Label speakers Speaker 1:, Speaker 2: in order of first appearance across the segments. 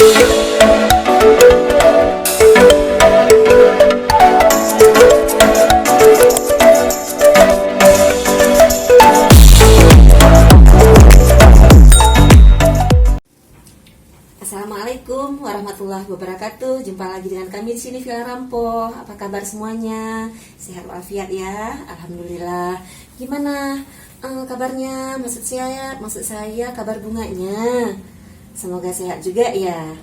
Speaker 1: Assalamualaikum warahmatullahi wabarakatuh. Jumpa lagi dengan kami di sini Villa Rampo. Apa kabar semuanya? Sehat walafiat ya. Alhamdulillah. Gimana kabarnya? Maksud saya kabar bunganya. Semoga sehat juga ya.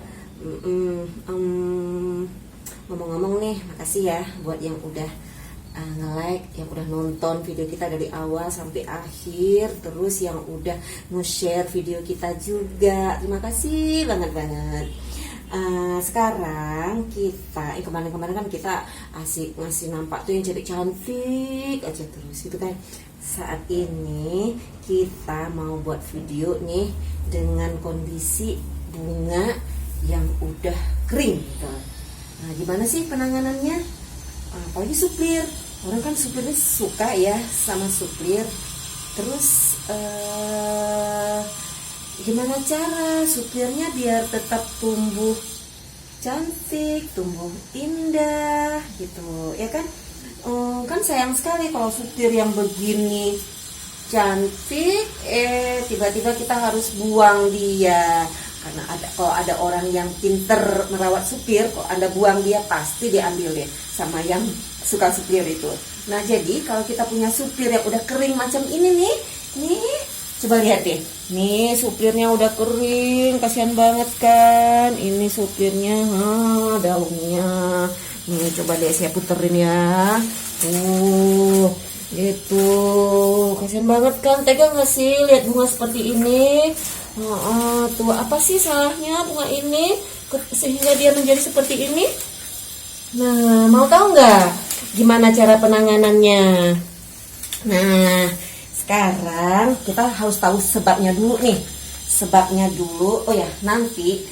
Speaker 1: Ngomong-ngomong nih, makasih ya buat yang udah nge-like, yang udah nonton video kita dari awal sampai akhir, terus yang udah nge-share video kita juga. Terima kasih banget. Sekarang kita kemarin kan kita asik ngasih nampak tuh yang cantik aja terus gitu kan. Saat ini kita mau buat video nih dengan kondisi bunga yang udah kering gitu. Nah, gimana sih penanganannya? Apalagi suplir, orang kan suplirnya suka ya sama suplir. Terus gimana cara suplirnya biar tetap tumbuh cantik, tumbuh indah gitu ya kan? Kan sayang sekali kalau suplir yang begini cantik tiba-tiba kita harus buang dia. Karena kalau ada orang yang pinter merawat supir, kok Anda buang dia pasti diambil deh sama yang suka supir itu. Nah, jadi kalau kita punya supir yang udah kering macam ini nih, coba lihat deh. Nih supirnya udah kering, kasihan banget kan. Ini supirnya, daunnya. Nih coba deh saya puterin ya. Gitu. Kasihan banget kan, tega nggak sih lihat bunga seperti ini? Tuh apa sih salahnya bunga ini sehingga dia menjadi seperti ini? Nah, mau tahu nggak gimana cara penanganannya? Nah, sekarang kita harus tahu sebabnya dulu nih. Sebabnya dulu. Oh ya, nanti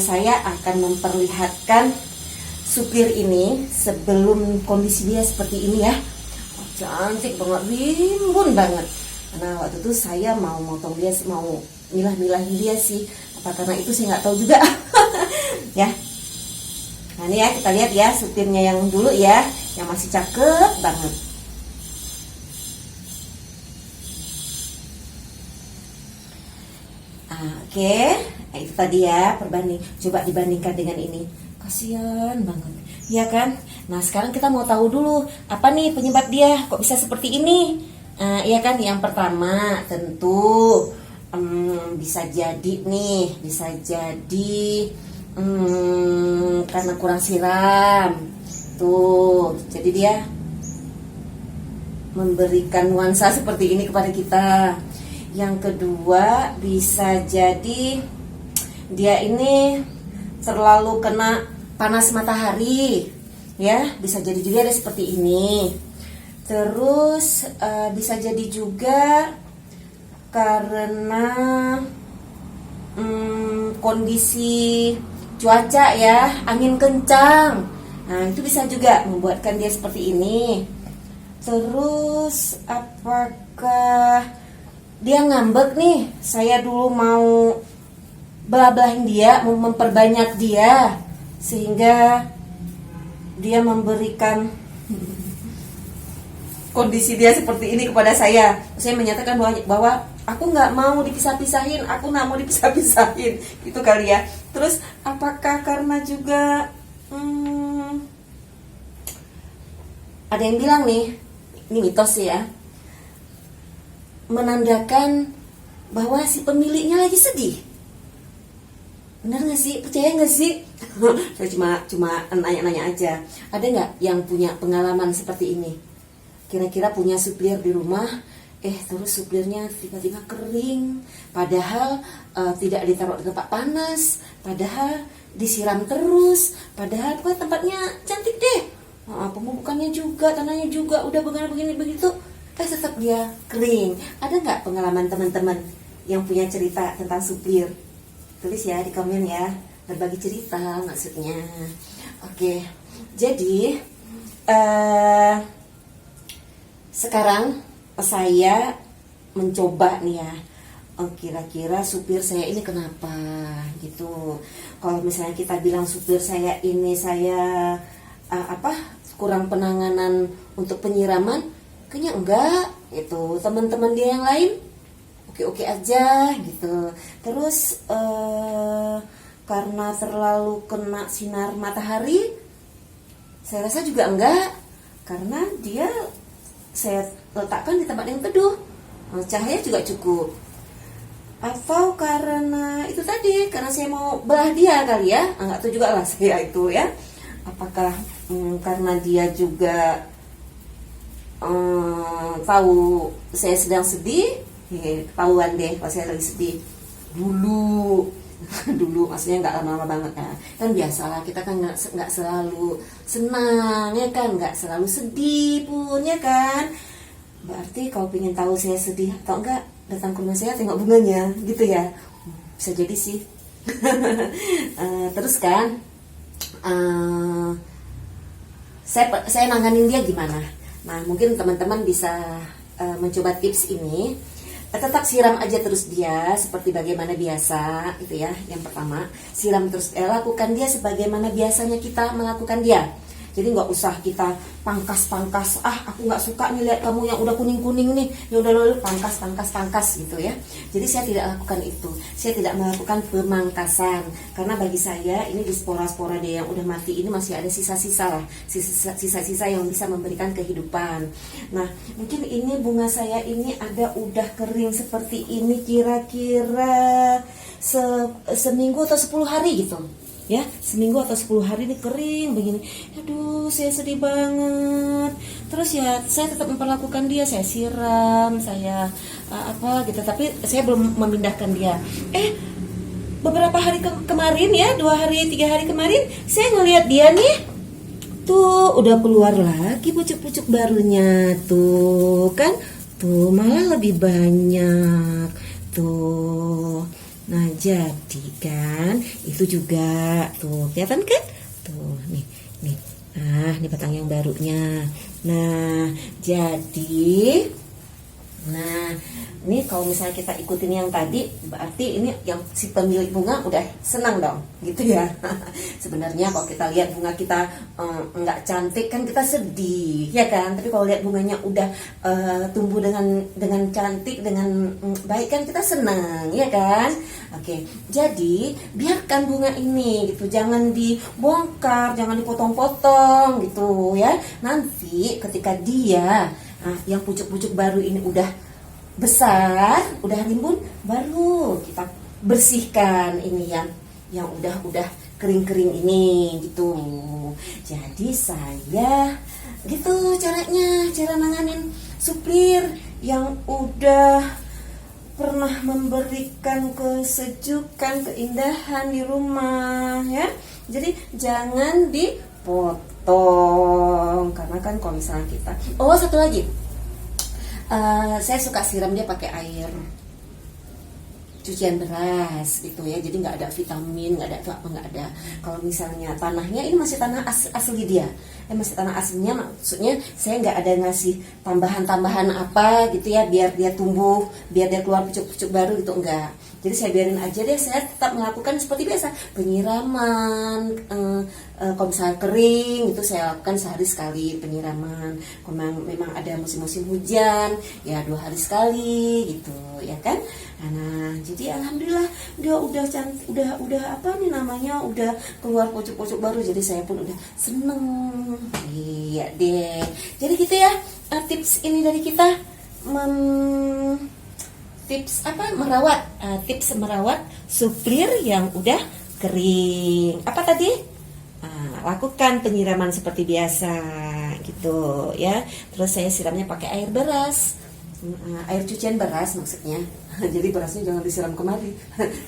Speaker 1: saya akan memperlihatkan supir ini sebelum kondisi dia seperti ini ya. Cantik banget, rimbun banget. Nah, waktu itu saya mau motong dia, mau milah-milahin dia sih. Apa karena itu saya nggak tahu juga. Ya. Nah, ini ya kita lihat ya supirnya yang dulu ya, yang masih cakep banget. Oke. Nah, itu tadi ya coba dibandingkan dengan ini. Kasian banget, ya kan? Nah, sekarang kita mau tahu dulu apa nih penyebab dia kok bisa seperti ini. Iya kan, yang pertama tentu bisa jadi karena kurang siram. Tuh, jadi dia memberikan nuansa seperti ini kepada kita. Yang kedua bisa jadi dia ini terlalu kena panas matahari, ya bisa jadi juga ada seperti ini. Terus bisa jadi juga karena kondisi cuaca ya, angin kencang. Nah, itu bisa juga membuatkan dia seperti ini. Terus apakah dia ngambek nih? Saya dulu mau belah-belahin dia, mau memperbanyak dia sehingga dia memberikan kondisi dia seperti ini kepada saya. Saya menyatakan bahwa aku nggak mau dipisah-pisahin, itu kali ya. Terus apakah karena juga ada yang bilang nih, ini mitos ya, menandakan bahwa si pemiliknya lagi sedih. Benar nggak sih? Percaya nggak sih? Saya cuma nanya-nanya aja. Ada nggak yang punya pengalaman seperti ini? Kira-kira punya suplir di rumah, terus suplirnya tiba-tiba kering, padahal tidak ditaruh di tempat panas, padahal disiram terus, padahal tempatnya cantik deh, pemupukannya juga, tanahnya juga udah begini begitu, tetap dia kering. Ada nggak pengalaman teman-teman yang punya cerita tentang suplir? Tulis ya di komen ya, berbagi cerita maksudnya. Oke, jadi sekarang saya mencoba nih ya kira-kira supir saya ini kenapa gitu. Kalau misalnya kita bilang supir saya ini kurang penanganan untuk penyiraman, kayaknya enggak gitu. Teman-teman dia yang lain oke-oke aja gitu. Terus karena terlalu kena sinar matahari, saya rasa juga enggak, karena dia saya letakkan di tempat yang teduh, cahaya juga cukup. Atau karena itu tadi, karena saya mau belah dia kali ya, enggak tahu juga lah saya itu ya. Apakah karena dia juga tahu saya sedang sedih, ketahuan deh kalau saya lagi sedih dulu maksudnya nggak lama-lama banget ya. Kan biasalah kita kan nggak selalu senang ya kan, nggak selalu sedih pun ya kan. Berarti kalau pengen tahu saya sedih atau enggak, datang ke rumah saya tengok bunganya gitu ya, bisa jadi sih. Terus kan saya nanganin dia gimana. Nah mungkin teman-teman bisa mencoba tips ini. Tetap siram aja terus dia seperti bagaimana biasa itu ya. Yang pertama, siram terus, lakukan dia sebagaimana biasanya kita melakukan dia. Jadi nggak usah kita pangkas, aku nggak suka nih lihat kamu yang udah kuning nih, ya udah lalu pangkas gitu ya. Jadi saya tidak lakukan itu, saya tidak melakukan pemangkasan, karena bagi saya ini di spora-spora dia yang udah mati ini masih ada sisa-sisa yang bisa memberikan kehidupan. Nah mungkin ini bunga saya ini ada udah kering seperti ini kira-kira seminggu atau 10 hari gitu ya, seminggu atau 10 hari ini kering begini. Aduh saya sedih banget. Terus ya saya tetap memperlakukan dia, saya siram, saya gitu, tapi saya belum memindahkan dia. Beberapa hari kemarin ya, 2 hari 3 hari kemarin, saya ngelihat dia nih tuh udah keluar lagi pucuk-pucuk barunya tuh kan, tuh malah lebih banyak tuh. Nah jadi kan itu juga tuh kelihatan kan, tuh nih. Nah ini batang yang barunya. Nah jadi ini kalau misalnya kita ikutin yang tadi, berarti ini yang si pemilik bunga udah senang dong gitu ya. Sebenarnya kalau kita lihat bunga kita nggak cantik kan kita sedih ya kan, tapi kalau lihat bunganya udah tumbuh dengan cantik, dengan baik kan kita senang ya kan. Oke, jadi biarkan bunga ini gitu, jangan dibongkar, jangan dipotong-potong gitu ya. Nanti ketika dia yang pucuk-pucuk baru ini udah besar, udah rimbun, baru kita bersihkan ini yang udah kering-kering ini gitu. Jadi saya gitu caranya, cara nanganin supir yang udah pernah memberikan kesejukan, keindahan di rumah ya. Jadi jangan dipotong, karena kan kalau misalnya kita, satu lagi, saya suka siram dia pakai air cucian beras gitu ya, jadi nggak ada vitamin, nggak ada. Kalau misalnya tanahnya ini masih tanah asli dia, masih tanah aslinya, maksudnya saya nggak ada ngasih tambahan apa gitu ya, biar dia tumbuh, biar dia keluar pucuk-pucuk baru gitu, enggak. Jadi saya biarin aja deh, saya tetap melakukan seperti biasa, penyiraman. Kalau misalnya kering itu saya lakukan sehari sekali penyiraman. Kalau memang ada musim-musim hujan ya 2 hari sekali gitu ya kan. Nah jadi alhamdulillah dia udah cantik, udah apa nih namanya, udah keluar pucuk-pucuk baru, jadi saya pun udah seneng. Iya deh, jadi gitu ya tips ini dari kita, tips merawat suplir yang udah kering. Apa tadi? Lakukan penyiraman seperti biasa gitu ya. Terus saya siramnya pakai air beras, air cucian beras maksudnya. Jadi berasnya jangan disiram kemari.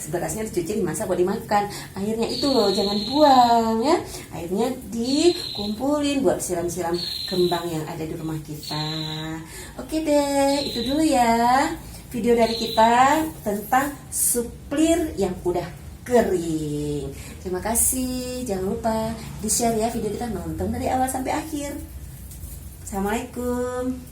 Speaker 1: Berasnya dicuci, dimasak buat dimakan. Airnya itu loh jangan dibuang ya. Airnya dikumpulin buat siram-siram kembang yang ada di rumah kita. Oke deh, itu dulu ya video dari kita tentang suplir yang udah kering. Terima kasih. Jangan lupa di-share ya video kita, nonton dari awal sampai akhir. Assalamualaikum.